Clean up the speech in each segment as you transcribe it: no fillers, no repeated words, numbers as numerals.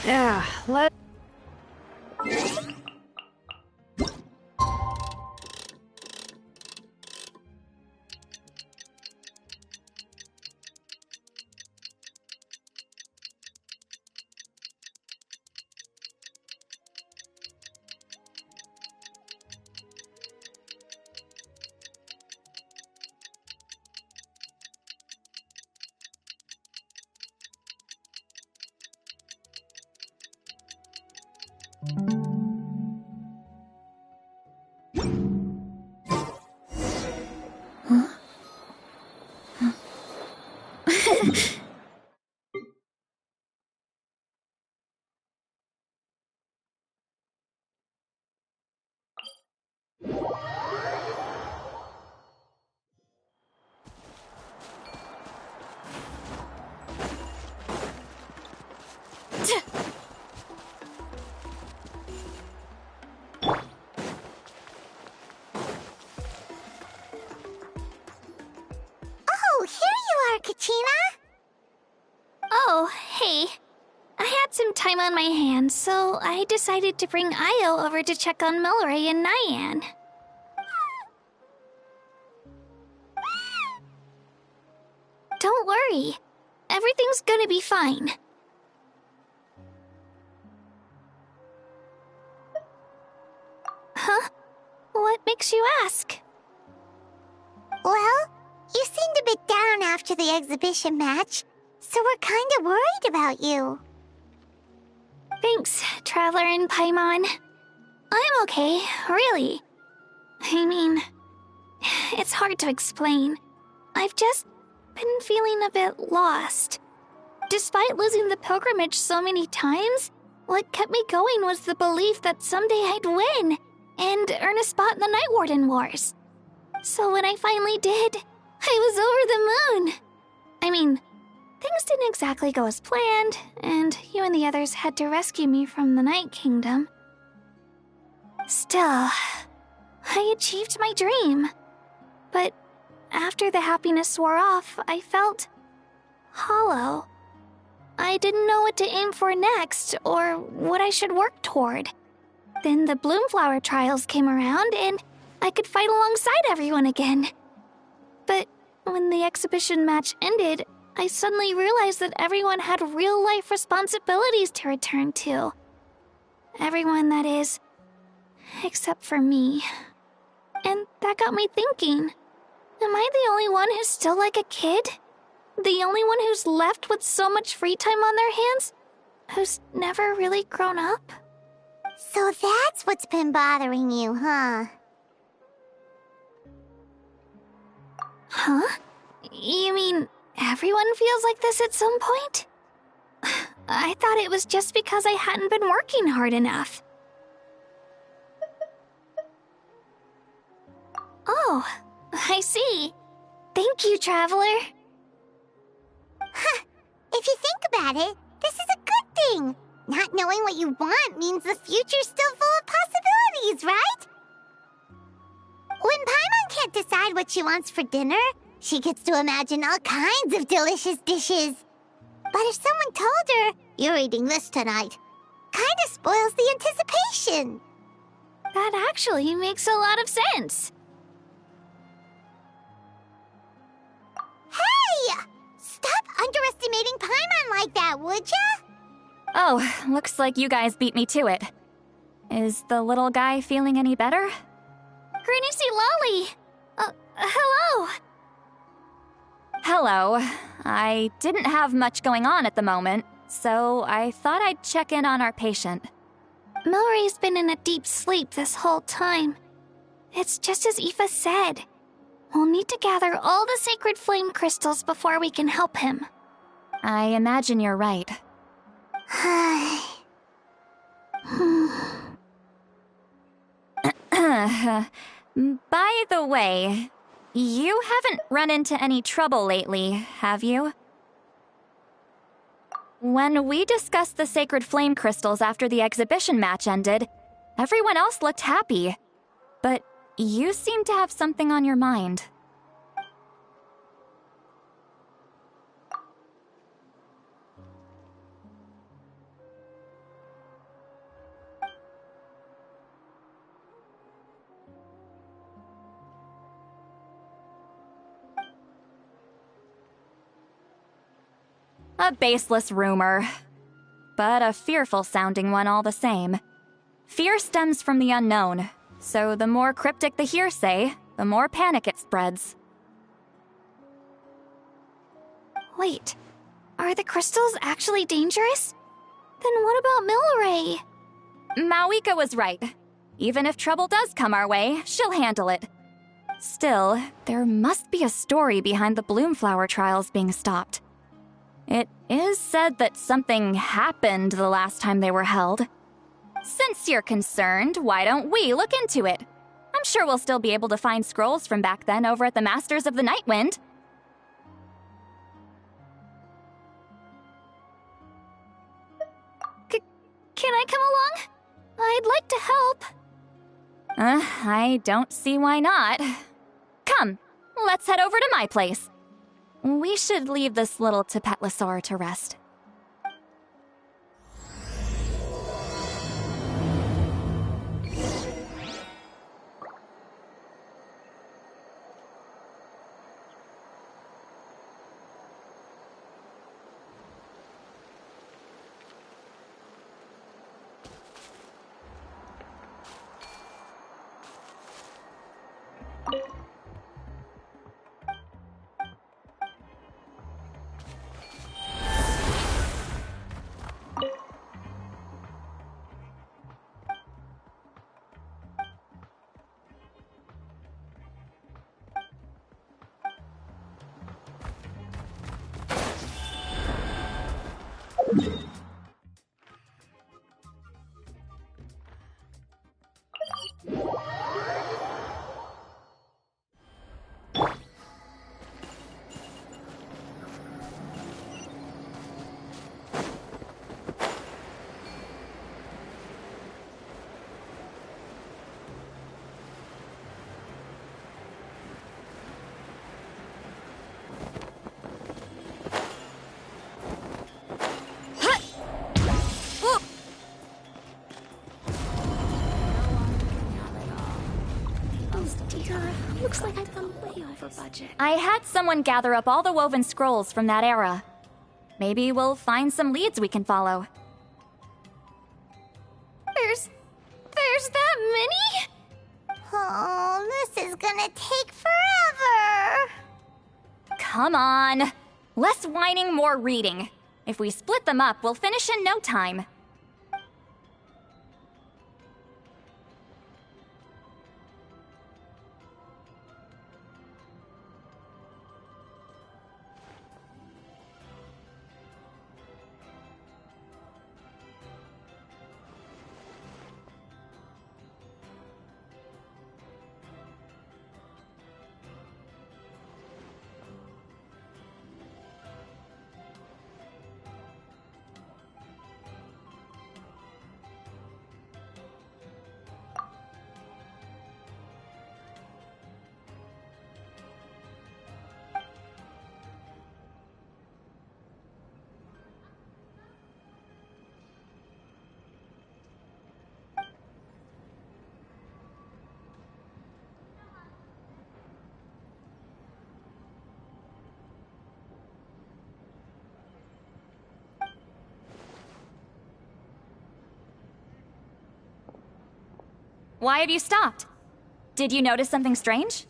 Yeah, let... Oh, here you are, Katrina! Oh, hey. I had some time on my hands, so I decided to bring Io over to check on Melray and Nyan. Don't worry. Everything's gonna be fine. Huh? What makes you ask? Well, you seemed a bit down after the exhibition match, so we're kinda worried about you. Thanks, Traveler and Paimon. I'm okay, really. I mean, it's hard to explain. I've just been feeling a bit lost. Despite losing the pilgrimage so many times, what kept me going was the belief that someday I'd win and earn a spot in the Night Warden Wars. So when I finally did, I was over the moon. I mean, things didn't exactly go as planned, and you and the others had to rescue me from the Night Kingdom. Still, I achieved my dream. But after the happiness wore off, I felt hollow. I didn't know what to aim for next, or what I should work toward. Then the Bloomflower trials came around, and I could fight alongside everyone again. But when the exhibition match ended, I suddenly realized that everyone had real-life responsibilities to return to. Everyone, that is, except for me. And that got me thinking, am I the only one who's still like a kid? The only one who's left with so much free time on their hands? Who's never really grown up? So that's what's been bothering you, huh? Huh? You mean everyone feels like this at some point? I thought it was just because I hadn't been working hard enough. Oh, I see. Thank you, Traveler. Huh. If you think about it, this is a good thing. Not knowing what you want means the future's still full of possibilities, right? When Paimon can't decide what she wants for dinner, she gets to imagine all kinds of delicious dishes. But if someone told her, "You're eating this tonight," kinda spoils the anticipation. That actually makes a lot of sense. Hey! Stop underestimating Paimon like that, would ya? Oh, looks like you guys beat me to it. Is the little guy feeling any better? Granisy Lolly! Hello! Hello. I didn't have much going on at the moment, so I thought I'd check in on our patient. Melray's been in a deep sleep this whole time. It's just as Aoife said. We'll need to gather all the sacred flame crystals before we can help him. I imagine you're right. By the way, you haven't run into any trouble lately, have you? When we discussed the sacred flame crystals after the exhibition match ended, everyone else looked happy. But you seem to have something on your mind. A baseless rumor, but a fearful-sounding one all the same. Fear stems from the unknown, so the more cryptic the hearsay, the more panic it spreads. Wait, are the crystals actually dangerous? Then what about Milray? Mawika was right. Even if trouble does come our way, she'll handle it. Still, there must be a story behind the Bloomflower trials being stopped. It is said that something happened the last time they were held. Since you're concerned, why don't we look into it? I'm sure we'll still be able to find scrolls from back then over at the Masters of the Nightwind. Can I come along? I'd like to help. I don't see why not. Come, let's head over to my place. We should leave this little Tepetlosaur to rest. Looks like I've gone way over budget. I had someone gather up all the woven scrolls from that era. Maybe we'll find some leads we can follow. There's that many? Oh, this is gonna take forever. Come on. Less whining, more reading. If we split them up, we'll finish in no time. Why have you stopped? Did you notice something strange?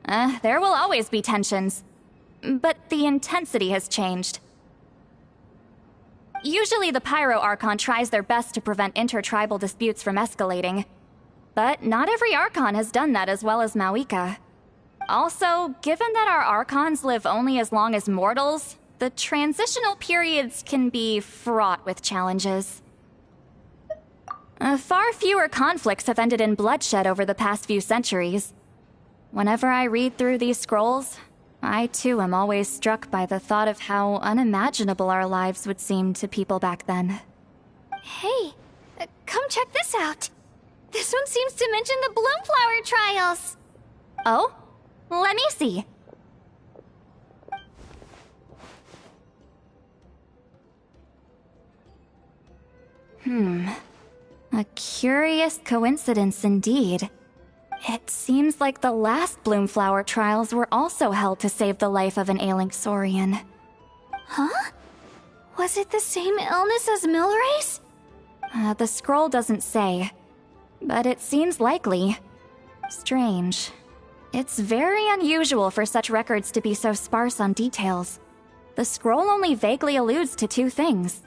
There will always be tensions. But the intensity has changed. Usually the Pyro Archon tries their best to prevent intertribal disputes from escalating. But not every Archon has done that as well as Mawika. Also, given that our Archons live only as long as mortals, the transitional periods can be fraught with challenges. Far fewer conflicts have ended in bloodshed over the past few centuries. Whenever I read through these scrolls, I too am always struck by the thought of how unimaginable our lives would seem to people back then. Hey, come check this out. This one seems to mention the Bloomflower trials. Oh? Let me see. A curious coincidence indeed. It seems like the last Bloomflower trials were also held to save the life of an ailing Saurian. Huh? Was it the same illness as Milray's? The scroll doesn't say, but it seems likely. Strange. It's very unusual for such records to be so sparse on details. The scroll only vaguely alludes to two things.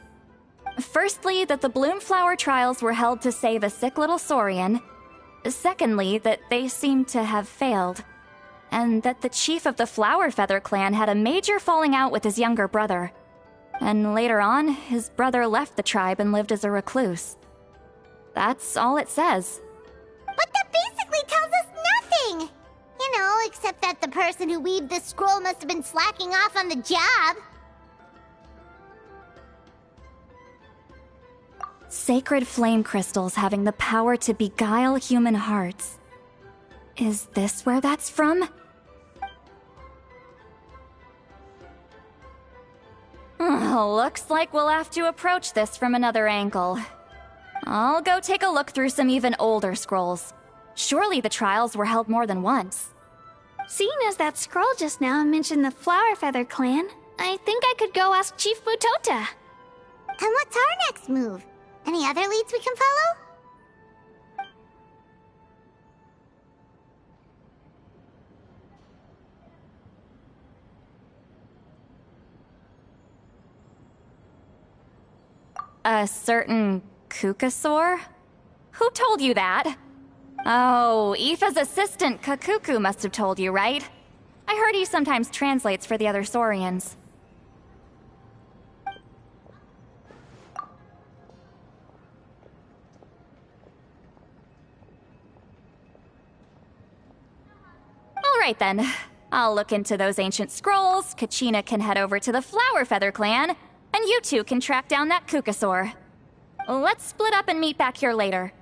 Firstly, that the Bloomflower trials were held to save a sick little Saurian. Secondly, that they seem to have failed. And that the chief of the Flower Feather clan had a major falling out with his younger brother. And later on, his brother left the tribe and lived as a recluse. That's all it says. But that basically tells us nothing! You know, except that the person who weaved this scroll must have been slacking off on the job. Sacred flame crystals having the power to beguile human hearts. Is this where that's from? Looks like we'll have to approach this from another angle. I'll go take a look through some even older scrolls. Surely the trials were held more than once. Seeing as that scroll just now mentioned the Flower Feather clan, I think I could go ask Chief Butota. And what's our next move? Any other leads we can follow? A certain Kukasaur? Who told you that? Oh, Aoife's assistant, Kakuku, must have told you, right? I heard he sometimes translates for the other Saurians. Alright then. I'll look into those ancient scrolls, Kachina can head over to the Flower Feather clan, and you two can track down that Kukasaur. Let's split up and meet back here later.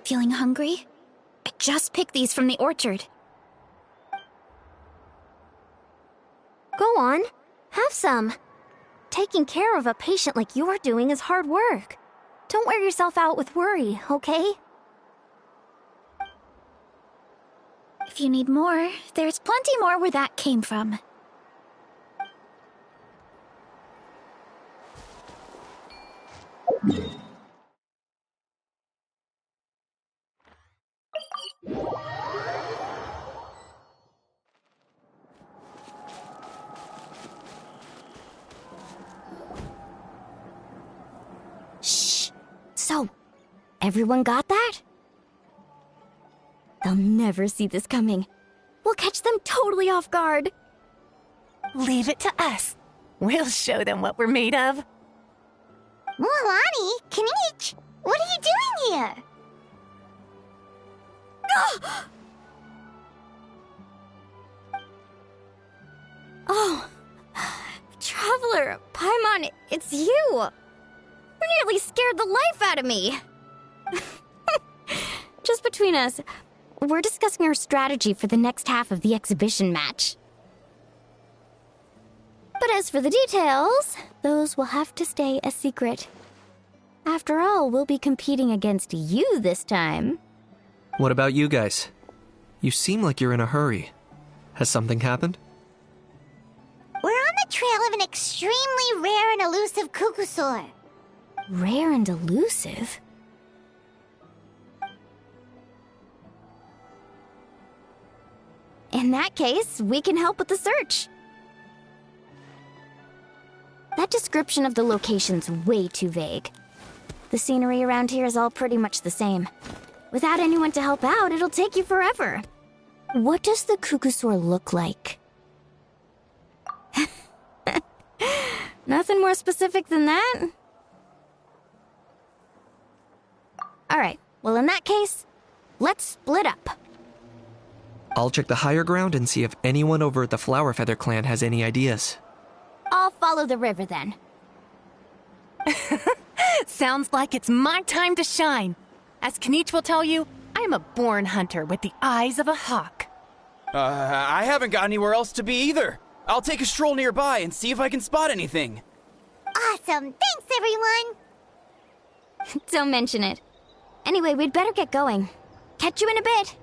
Feeling hungry? I just picked these from the orchard. Go on, have some. Taking care of a patient like you're doing is hard work. Don't wear yourself out with worry, okay? If you need more, there's plenty more where that came from. Shh! So, everyone got that? They'll never see this coming. We'll catch them totally off guard. Leave it to us. We'll show them what we're made of. Mualani, Kinich, what are you doing here? Oh, Traveler, Paimon, it's you! You nearly scared the life out of me! Just between us, we're discussing our strategy for the next half of the exhibition match. But as for the details, those will have to stay a secret. After all, we'll be competing against you this time. What about you guys? You seem like you're in a hurry. Has something happened? We're on the trail of an extremely rare and elusive Kukusaur. Rare and elusive? In that case, we can help with the search. That description of the location's way too vague. The scenery around here is all pretty much the same. Without anyone to help out, it'll take you forever. What does the Kukusaur look like? Nothing more specific than that? Alright, well in that case, let's split up. I'll check the higher ground and see if anyone over at the Flower Feather clan has any ideas. I'll follow the river then. Sounds like it's my time to shine. As Kinich will tell you, I'm a born hunter with the eyes of a hawk. I haven't got anywhere else to be either. I'll take a stroll nearby and see if I can spot anything. Awesome, thanks everyone! Don't mention it. Anyway, we'd better get going. Catch you in a bit.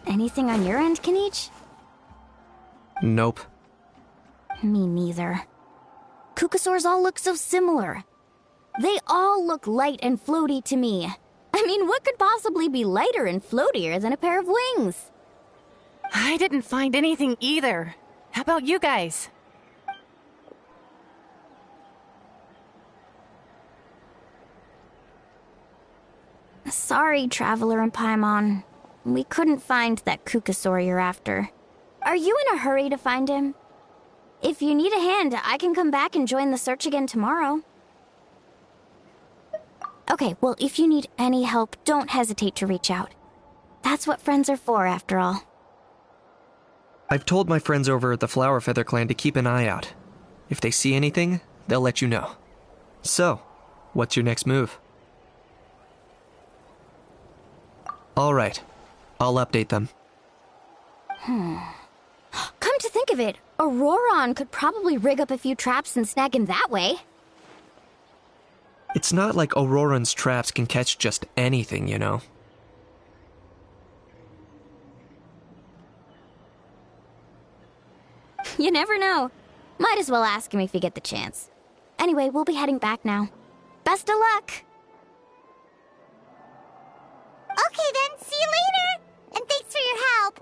Anything on your end, Kinich? Nope. Me neither. Kukusaurs all look so similar. They all look light and floaty to me. I mean, what could possibly be lighter and floatier than a pair of wings? I didn't find anything either. How about you guys? Sorry, Traveler and Paimon. We couldn't find that Kukasaur you're after. Are you in a hurry to find him? If you need a hand, I can come back and join the search again tomorrow. Okay, well, if you need any help, don't hesitate to reach out. That's what friends are for, after all. I've told my friends over at the Flower Feather Clan to keep an eye out. If they see anything, they'll let you know. So, what's your next move? All right, I'll update them. Come to think of it, Auroron could probably rig up a few traps and snag him that way. It's not like Auroran's traps can catch just anything, you know. You never know. Might as well ask him if you get the chance. Anyway, we'll be heading back now. Best of luck! Okay then, see you later! And thanks for your help!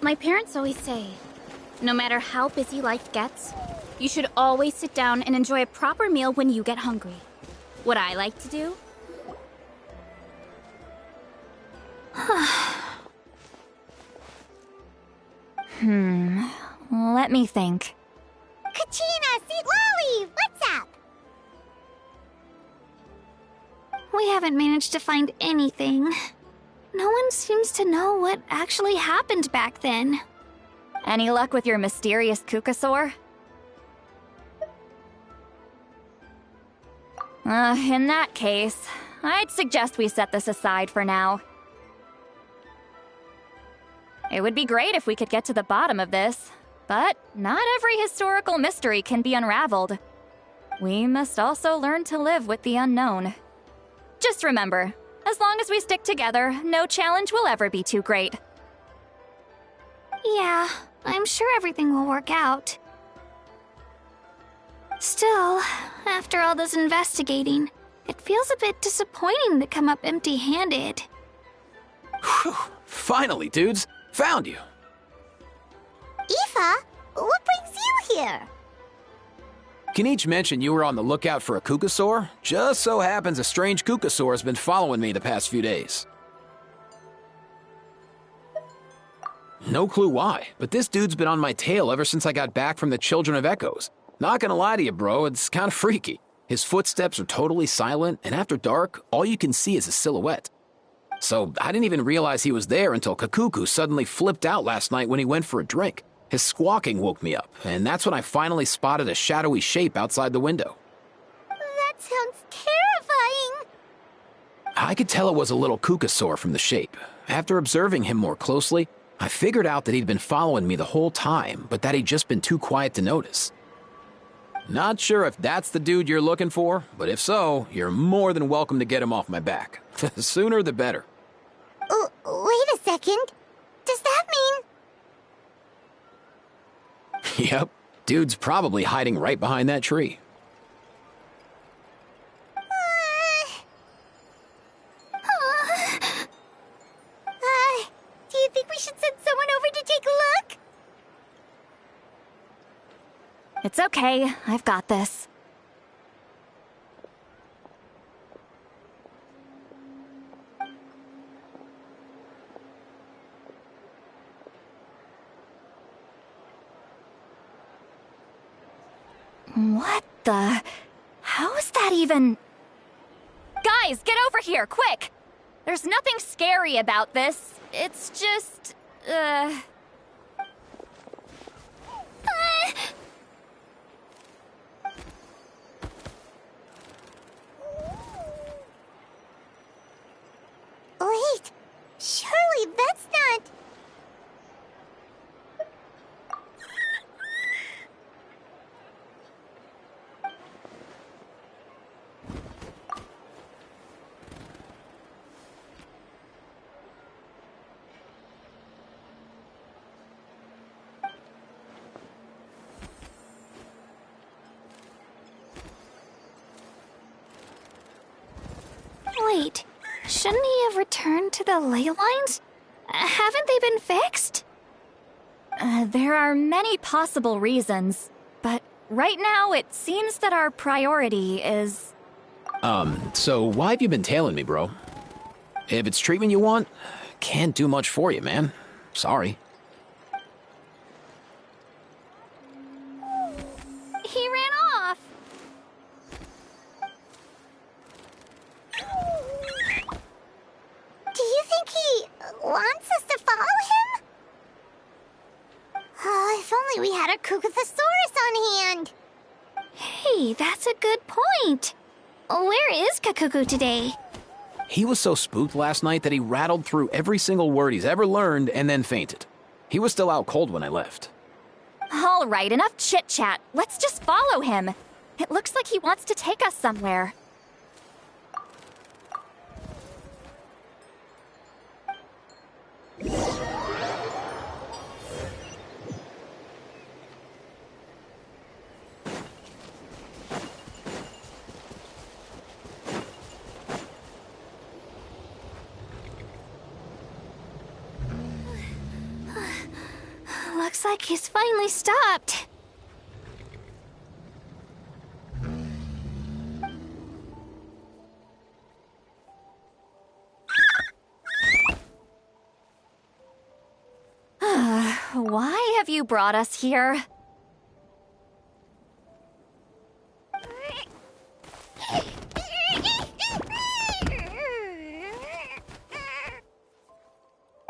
My parents always say, no matter how busy life gets, you should always sit down and enjoy a proper meal when you get hungry. What I like to do? Let me think. Kachina, Seat Lolly, what's up? We haven't managed to find anything. No one seems to know what actually happened back then. Any luck with your mysterious Kukasaur? In that case, I'd suggest we set this aside for now. It would be great if we could get to the bottom of this, but not every historical mystery can be unraveled. We must also learn to live with the unknown. Just remember, as long as we stick together, no challenge will ever be too great. Yeah, I'm sure everything will work out. Still, after all this investigating, it feels a bit disappointing to come up empty-handed. Whew. Finally, dudes. Found you. Aoife, what brings you here? Can each mention you were on the lookout for a Kukasaur? Just so happens a strange Kukasaur has been following me the past few days. No clue why, but this dude's been on my tail ever since I got back from the Children of Echoes. Not gonna lie to you, bro, it's kinda freaky. His footsteps are totally silent, and after dark, all you can see is a silhouette. So I didn't even realize he was there until Kakuku suddenly flipped out last night when he went for a drink. His squawking woke me up, and that's when I finally spotted a shadowy shape outside the window. That sounds terrifying. I could tell it was a little Kukasaur from the shape. After observing him more closely, I figured out that he'd been following me the whole time, but that he'd just been too quiet to notice. Not sure if that's the dude you're looking for, but if so, you're more than welcome to get him off my back. The sooner the better. Wait a second. Does that mean... Yep, dude's probably hiding right behind that tree. Do you think we should send someone over to take a look? It's okay, I've got this. What the... How is that even... Guys, get over here, quick! There's nothing scary about this. It's just... Wait, surely that's not... Wait, shouldn't he have returned to the ley lines? Haven't they been fixed? There are many possible reasons, but right now it seems that our priority is... So why have you been tailing me, bro? If it's treatment you want, can't do much for you, man. Sorry. He ran off. Do you think he wants us to follow him? Oh, if only we had a Kukuthosaurus on hand. Hey, that's a good point. Where is Kakuku today? He was so spooked last night that he rattled through every single word he's ever learned and then fainted. He was still out cold when I left. All right, enough chit-chat. Let's just follow him. It looks like he wants to take us somewhere. Looks like he's finally stopped. Why have you brought us here?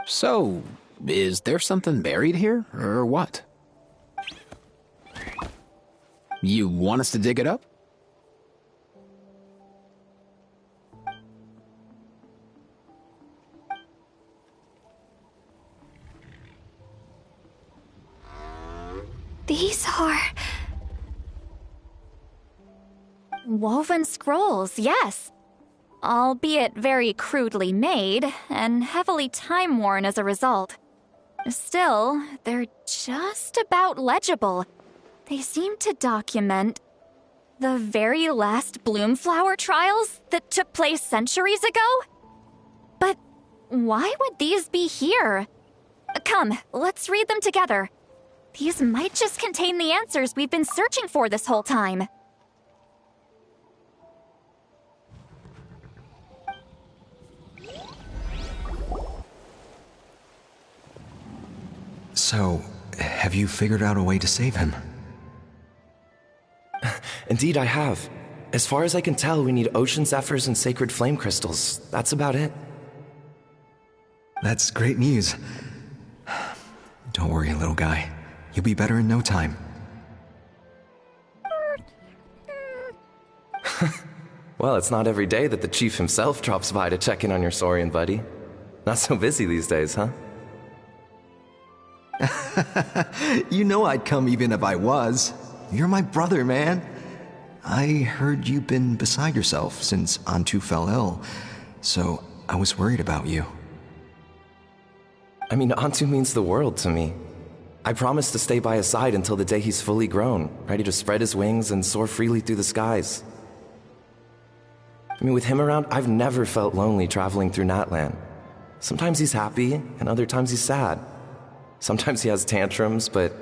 So, is there something buried here, or what? You want us to dig it up? These are... Woven scrolls, yes. Albeit very crudely made, and heavily time-worn as a result. Still, they're just about legible. They seem to document the very last Bloomflower trials that took place centuries ago? But why would these be here? Come, let's read them together. These might just contain the answers we've been searching for this whole time. So, have you figured out a way to save him? Indeed, I have. As far as I can tell, we need ocean zephyrs and sacred flame crystals. That's about it. That's great news. Don't worry, little guy. You'll be better in no time. Well, it's not every day that the chief himself drops by to check in on your Saurian buddy. Not so busy these days, huh? You know I'd come even if I was. You're my brother, man. I heard you've been beside yourself since Antu fell ill, so I was worried about you. I mean, Antu means the world to me. I promised to stay by his side until the day he's fully grown, ready to spread his wings and soar freely through the skies. I mean, with him around, I've never felt lonely traveling through Natlan. Sometimes he's happy, and other times he's sad. Sometimes he has tantrums, but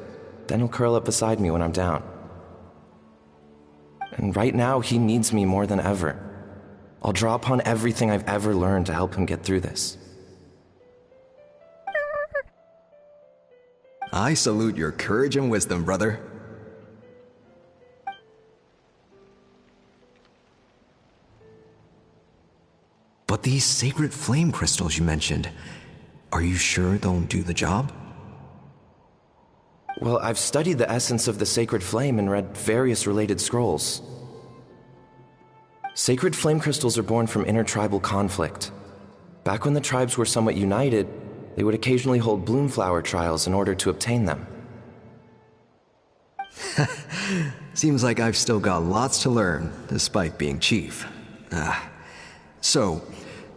then he'll curl up beside me when I'm down. And right now, he needs me more than ever. I'll draw upon everything I've ever learned to help him get through this. I salute your courage and wisdom, brother. But these sacred flame crystals you mentioned, are you sure they'll do the job? Well, I've studied the essence of the sacred flame and read various related scrolls. Sacred flame crystals are born from intertribal conflict. Back when the tribes were somewhat united, they would occasionally hold Bloomflower trials in order to obtain them. Seems like I've still got lots to learn, despite being chief. So,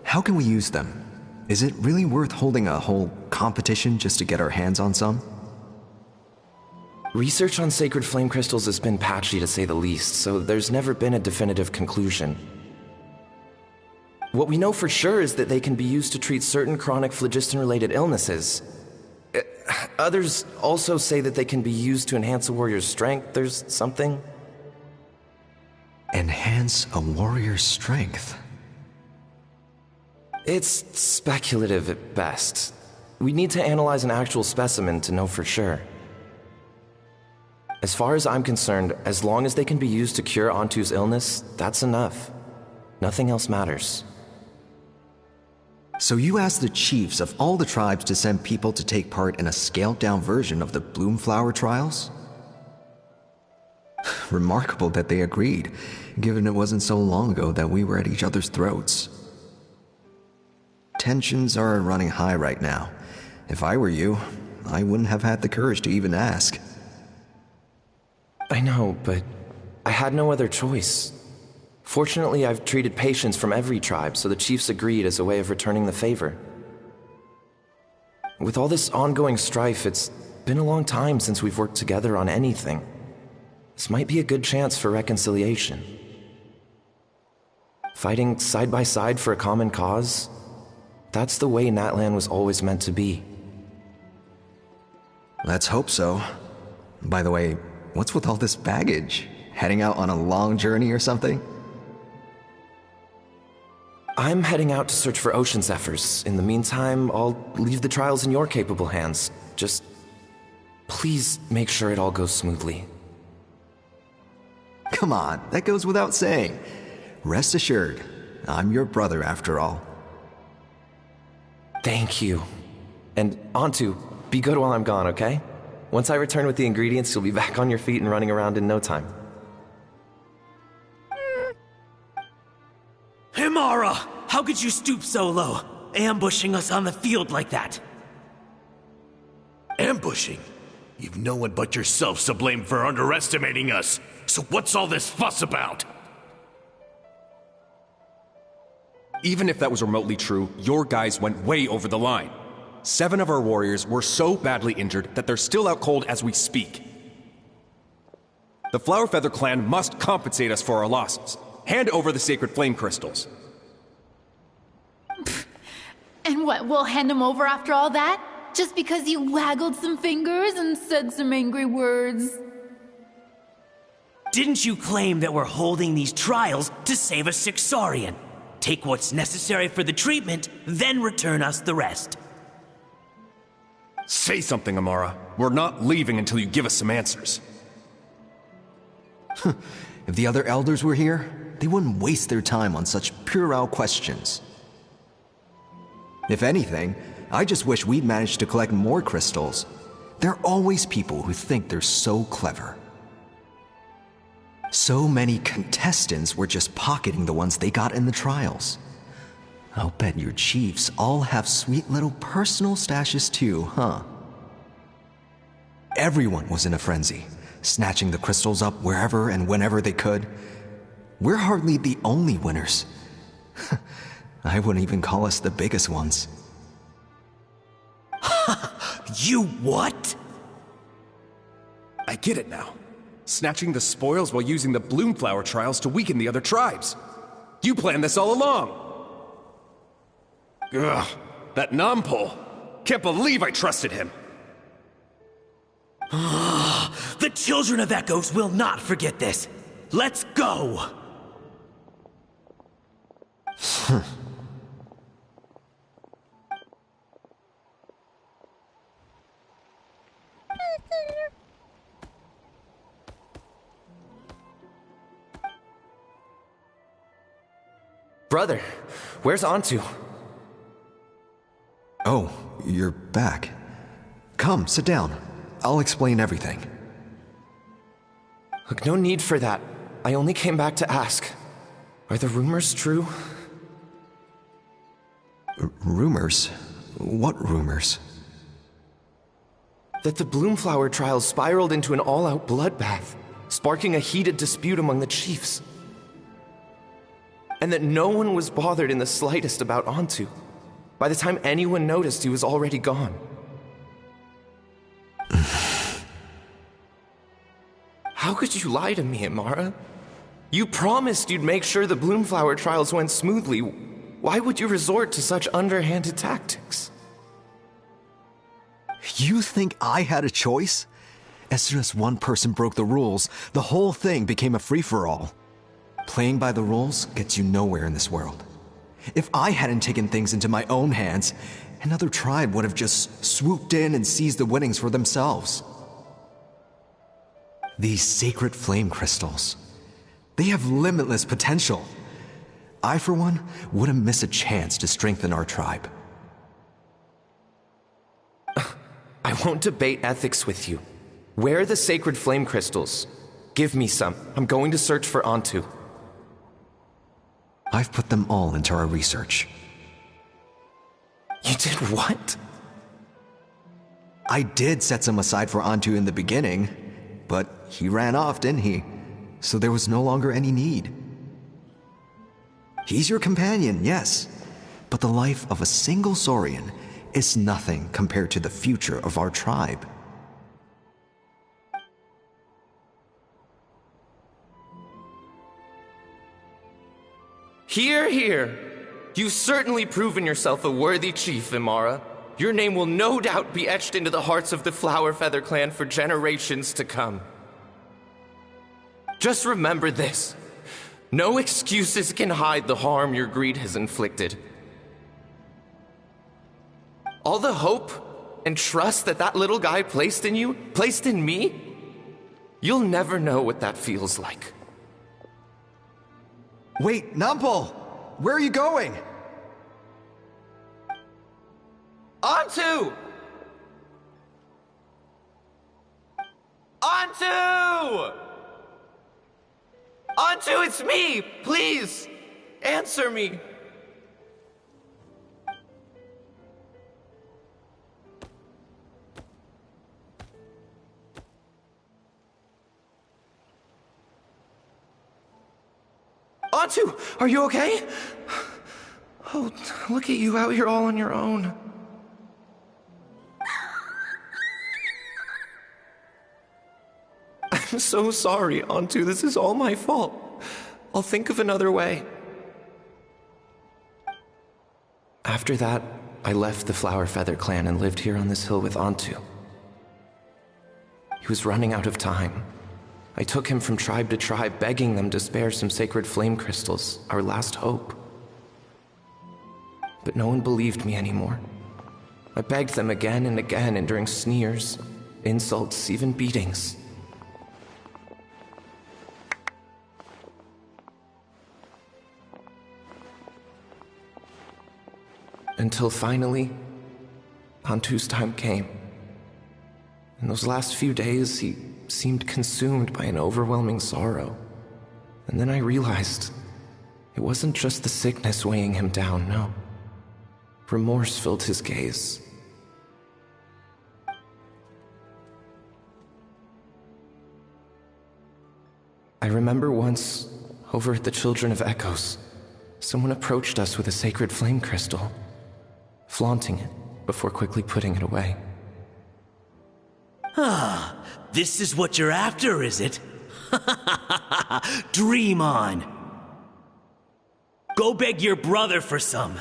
how can we use them? Is it really worth holding a whole competition just to get our hands on some? Research on sacred flame crystals has been patchy to say the least, so there's never been a definitive conclusion. What we know for sure is that they can be used to treat certain chronic phlogiston-related illnesses. Others also say that they can be used to enhance a warrior's strength. There's something. Enhance a warrior's strength? It's speculative at best. We need to analyze an actual specimen to know for sure. As far as I'm concerned, as long as they can be used to cure Antu's illness, that's enough. Nothing else matters. So you asked the chiefs of all the tribes to send people to take part in a scaled-down version of the Bloomflower trials? Remarkable that they agreed, given it wasn't so long ago that we were at each other's throats. Tensions are running high right now. If I were you, I wouldn't have had the courage to even ask. I know, but I had no other choice. Fortunately, I've treated patients from every tribe, so the chiefs agreed as a way of returning the favor. With all this ongoing strife, it's been a long time since we've worked together on anything. This might be a good chance for reconciliation. Fighting side by side for a common cause, that's the way Natlan was always meant to be. Let's hope so. By the way, what's with all this baggage? Heading out on a long journey or something? I'm heading out to search for Ocean Zephyrs. In the meantime, I'll leave the trials in your capable hands. Just please make sure it all goes smoothly. Come on, that goes without saying. Rest assured, I'm your brother after all. Thank you. And Antu, be good while I'm gone, okay? Once I return with the ingredients, you'll be back on your feet and running around in no time. Himara! How could you stoop so low, ambushing us on the field like that? Ambushing? You've no one but yourself to blame for underestimating us. So what's all this fuss about? Even if that was remotely true, your guys went way over the line. 7 of our warriors were so badly injured that they're still out cold as we speak. The Flower Feather clan must compensate us for our losses. Hand over the sacred flame crystals. And what, we'll hand him over after all that? Just because you waggled some fingers and said some angry words? Didn't you claim that we're holding these trials to save a sick Saurian? Take what's necessary for the treatment, then return us the rest. Say something, Amara. We're not leaving until you give us some answers. If the other elders were here, they wouldn't waste their time on such puerile questions. If anything, I just wish we'd managed to collect more crystals. There are always people who think they're so clever. So many contestants were just pocketing the ones they got in the trials. I'll bet your chiefs all have sweet little personal stashes too, huh? Everyone was in a frenzy, snatching the crystals up wherever and whenever they could. We're hardly the only winners. I wouldn't even call us the biggest ones. You what? I get it now. Snatching the spoils while using the Bloomflower trials to weaken the other tribes. You planned this all along. Ugh, that Nompole. Can't believe I trusted him. The children of Echoes will not forget this. Let's go! Brother, where's Antu? Oh, you're back. Come, sit down. I'll explain everything. Look, no need for that. I only came back to ask. Are the rumors true? Rumors? What rumors? That the Bloomflower trials spiraled into an all-out bloodbath, sparking a heated dispute among the chiefs. And that no one was bothered in the slightest about Antu. By the time anyone noticed, he was already gone. How could you lie to me, Amara? You promised you'd make sure the Bloomflower trials went smoothly. Why would you resort to such underhanded tactics? You think I had a choice? As soon as one person broke the rules, the whole thing became a free-for-all. Playing by the rules gets you nowhere in this world. If I hadn't taken things into my own hands, another tribe would have just swooped in and seized the winnings for themselves. These sacred flame crystals, they have limitless potential. I, for one, wouldn't miss a chance to strengthen our tribe. I won't debate ethics with you. Where are the sacred flame crystals? Give me some. I'm going to search for Antu. I've put them all into our research. You did what? I did set some aside for Antu in the beginning, but he ran off, didn't he? So there was no longer any need. He's your companion, yes, but the life of a single Saurian is nothing compared to the future of our tribe. Hear, hear. You've certainly proven yourself a worthy chief, Imara. Your name will no doubt be etched into the hearts of the Flower Feather clan for generations to come. Just remember this. No excuses can hide the harm your greed has inflicted. All the hope and trust that little guy placed in you, placed in me, you'll never know what that feels like. Wait, Nampal! Where are you going? Antu! Antu! Antu, it's me! Please, answer me! Antu, are you okay? Oh, look at you out here all on your own. I'm so sorry, Antu. This is all my fault. I'll think of another way. After that, I left the Flower Feather clan and lived here on this hill with Antu. He was running out of time. I took him from tribe to tribe, begging them to spare some sacred flame crystals, our last hope. But no one believed me anymore. I begged them again and again, enduring sneers, insults, even beatings. Until finally, Antu's time came. In those last few days, he seemed consumed by an overwhelming sorrow. And then I realized it wasn't just the sickness weighing him down, no. Remorse filled his gaze. I remember once, over at the Children of Echoes, someone approached us with a sacred flame crystal, flaunting it before quickly putting it away. Ah, this is what you're after, is it? Dream on. Go beg your brother for some.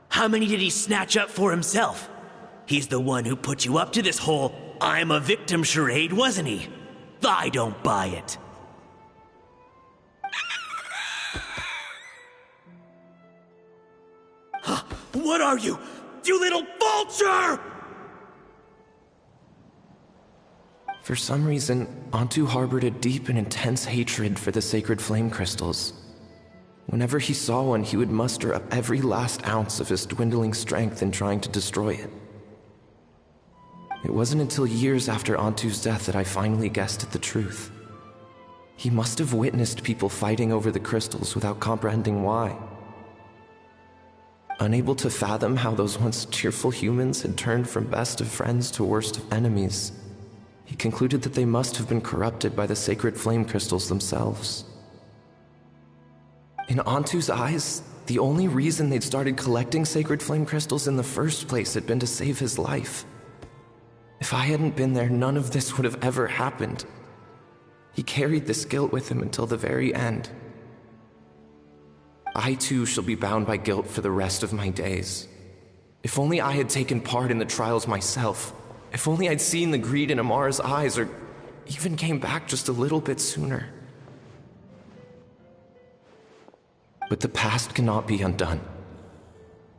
How many did he snatch up for himself? He's the one who put you up to this whole I'm a victim charade, wasn't he? I don't buy it. What are you? You little vulture! For some reason, Antu harbored a deep and intense hatred for the sacred flame crystals. Whenever he saw one, he would muster up every last ounce of his dwindling strength in trying to destroy it. It wasn't until years after Antu's death that I finally guessed at the truth. He must have witnessed people fighting over the crystals without comprehending why. Unable to fathom how those once cheerful humans had turned from best of friends to worst of enemies, he concluded that they must have been corrupted by the sacred flame crystals themselves. In Antu's eyes, the only reason they'd started collecting sacred flame crystals in the first place had been to save his life. If I hadn't been there, none of this would have ever happened. He carried this guilt with him until the very end. I too shall be bound by guilt for the rest of my days. If only I had taken part in the trials myself. If only I'd seen the greed in Amara's eyes, or even came back just a little bit sooner. But the past cannot be undone.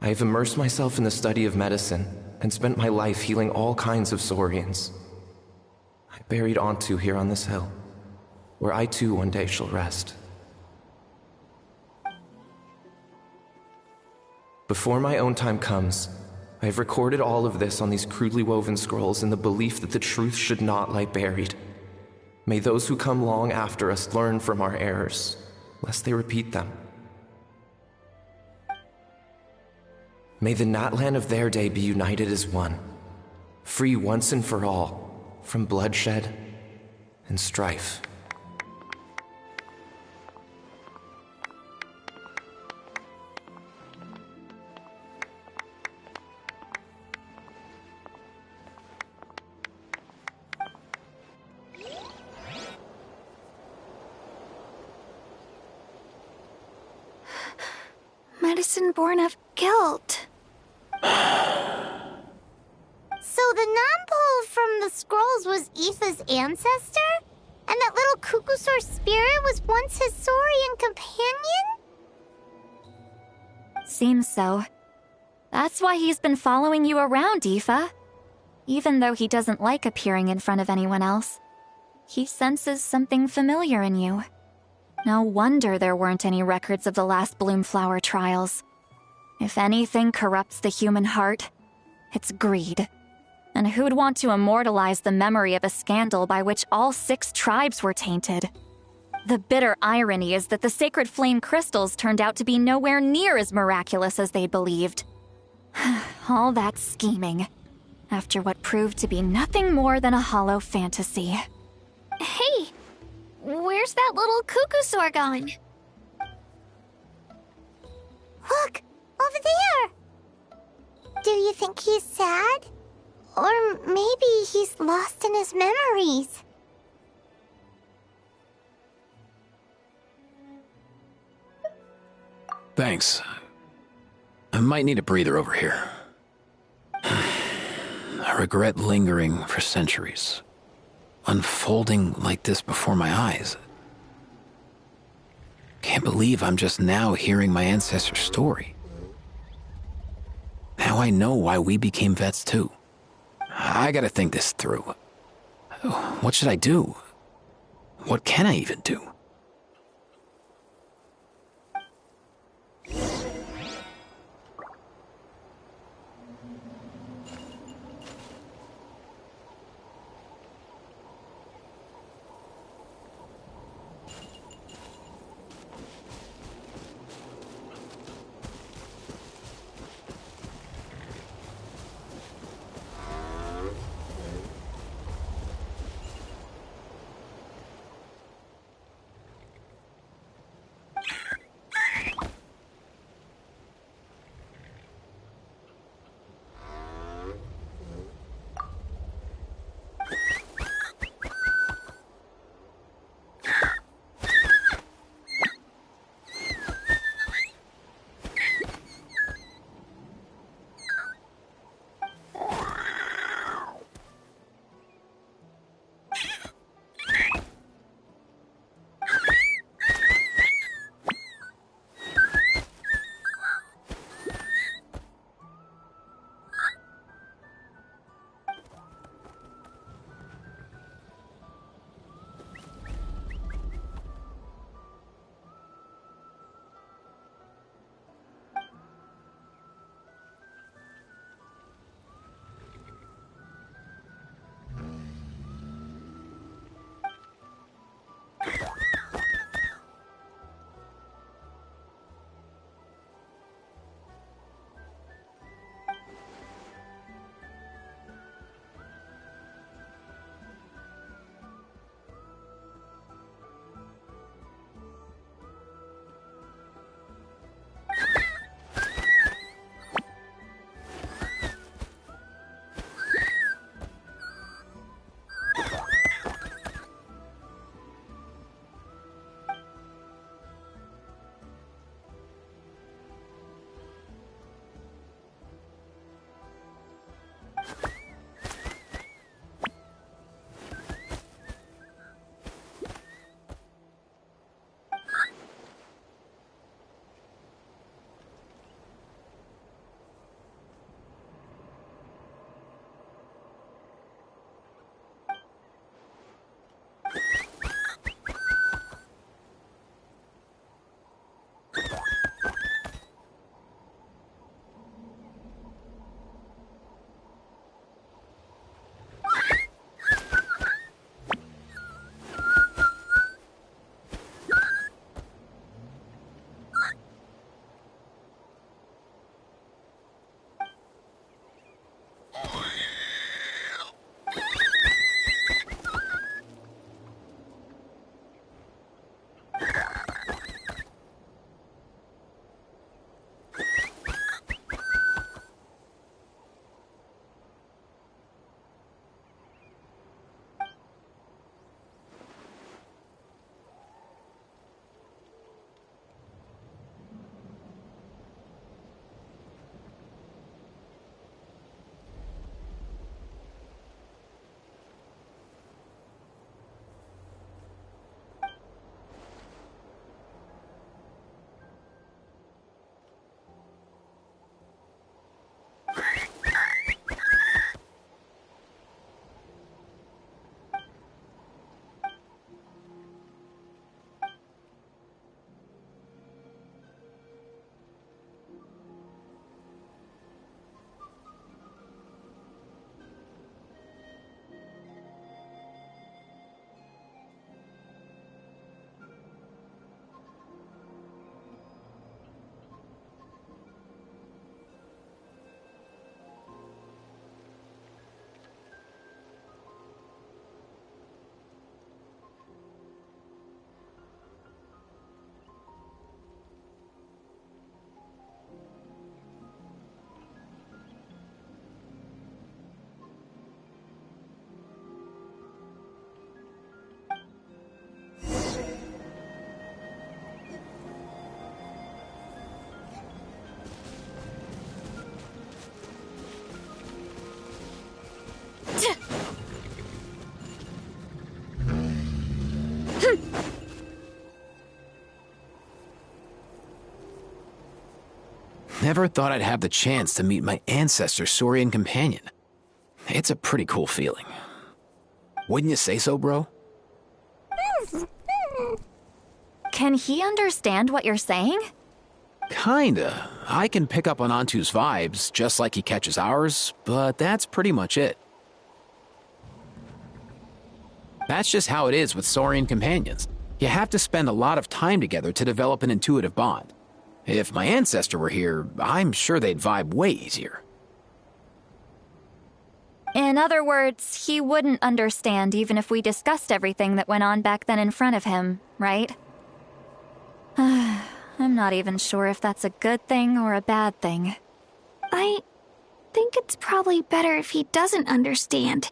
I have immersed myself in the study of medicine and spent my life healing all kinds of saurians. I buried Antu here on this hill, where I too one day shall rest. Before my own time comes, I have recorded all of this on these crudely woven scrolls in the belief that the truth should not lie buried. May those who come long after us learn from our errors, lest they repeat them. May the Natlan of their day be united as one, free once and for all from bloodshed and strife. Medicine born of guilt. So the non-pole from the scrolls was Aoife's ancestor? And that little Kukusaur spirit was once his saurian companion? Seems so. That's why he's been following you around, Aoife. Even though he doesn't like appearing in front of anyone else, he senses something familiar in you. No wonder there weren't any records of the last Bloomflower trials. If anything corrupts the human heart, it's greed. And who'd want to immortalize the memory of a scandal by which all 6 tribes were tainted? The bitter irony is that the sacred flame crystals turned out to be nowhere near as miraculous as they believed. All that scheming, after what proved to be nothing more than a hollow fantasy. Hey, where's that little Kukusaur going? Look, over there! Do you think he's sad? Or maybe he's lost in his memories? Thanks. I might need a breather over here. I regret lingering for centuries, unfolding like this before my eyes. Can't believe I'm just now hearing my ancestor's story. Now I know why we became vets too. I gotta think this through. What should I do? What can I even do? Never thought I'd have the chance to meet my ancestor Saurian companion. It's a pretty cool feeling. Wouldn't you say so, bro? Can he understand what you're saying? Kinda. I can pick up on Antu's vibes, just like he catches ours, but that's pretty much it. That's just how it is with Saurian companions. You have to spend a lot of time together to develop an intuitive bond. If my ancestor were here, I'm sure they'd vibe way easier. In other words, he wouldn't understand even if we discussed everything that went on back then in front of him, right? I'm not even sure if that's a good thing or a bad thing. I think it's probably better if he doesn't understand.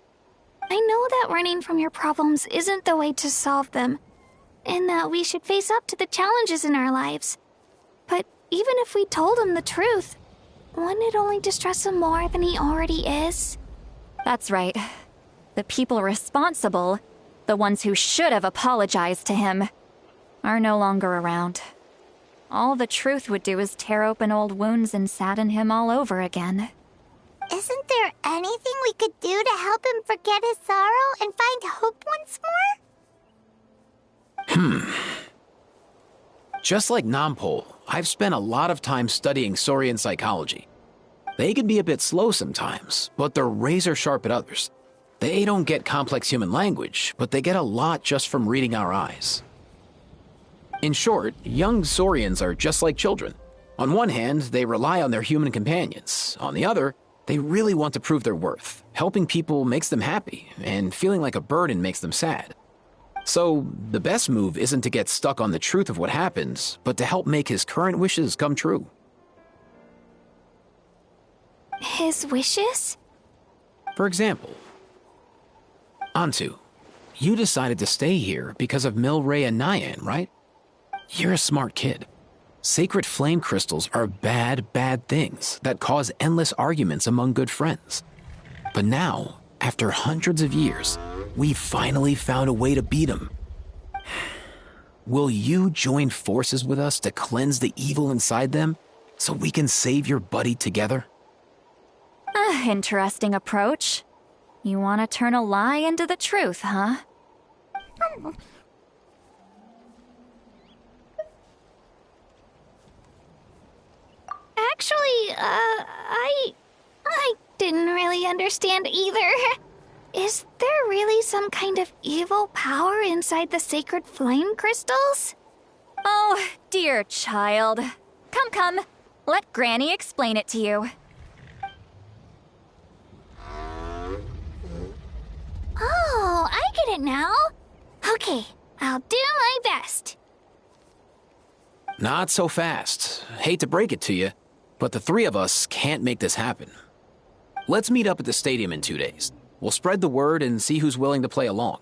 I know that running from your problems isn't the way to solve them, and that we should face up to the challenges in our lives. But even if we told him the truth, wouldn't it only distress him more than he already is? That's right. The people responsible, the ones who should have apologized to him, are no longer around. All the truth would do is tear open old wounds and sadden him all over again. Isn't there anything we could do to help him forget his sorrow and find hope once more? Just like Nampol, I've spent a lot of time studying Saurian psychology. They can be a bit slow sometimes, but they're razor sharp at others. They don't get complex human language, but they get a lot just from reading our eyes. In short, young Saurians are just like children. On one hand, they rely on their human companions. On the other, they really want to prove their worth. Helping people makes them happy, and feeling like a burden makes them sad. So, the best move isn't to get stuck on the truth of what happened, but to help make his current wishes come true. His wishes? For example, Antu, you decided to stay here because of Milray and Nyan, right? You're a smart kid. Sacred flame crystals are bad, bad things that cause endless arguments among good friends. But now, after hundreds of years, we finally found a way to beat them. Will you join forces with us to cleanse the evil inside them so we can save your buddy together? Interesting approach. You want to turn a lie into the truth, huh? Actually, I didn't really understand either. Is there really some kind of evil power inside the sacred flame crystals? Oh, dear child. Come. Let Granny explain it to you. Oh, I get it now. Okay, I'll do my best. Not so fast. Hate to break it to you, but the three of us can't make this happen. Let's meet up at the stadium in 2 days. We'll spread the word and see who's willing to play along.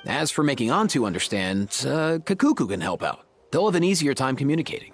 As for making Antu understand, Kakuku can help out. They'll have an easier time communicating.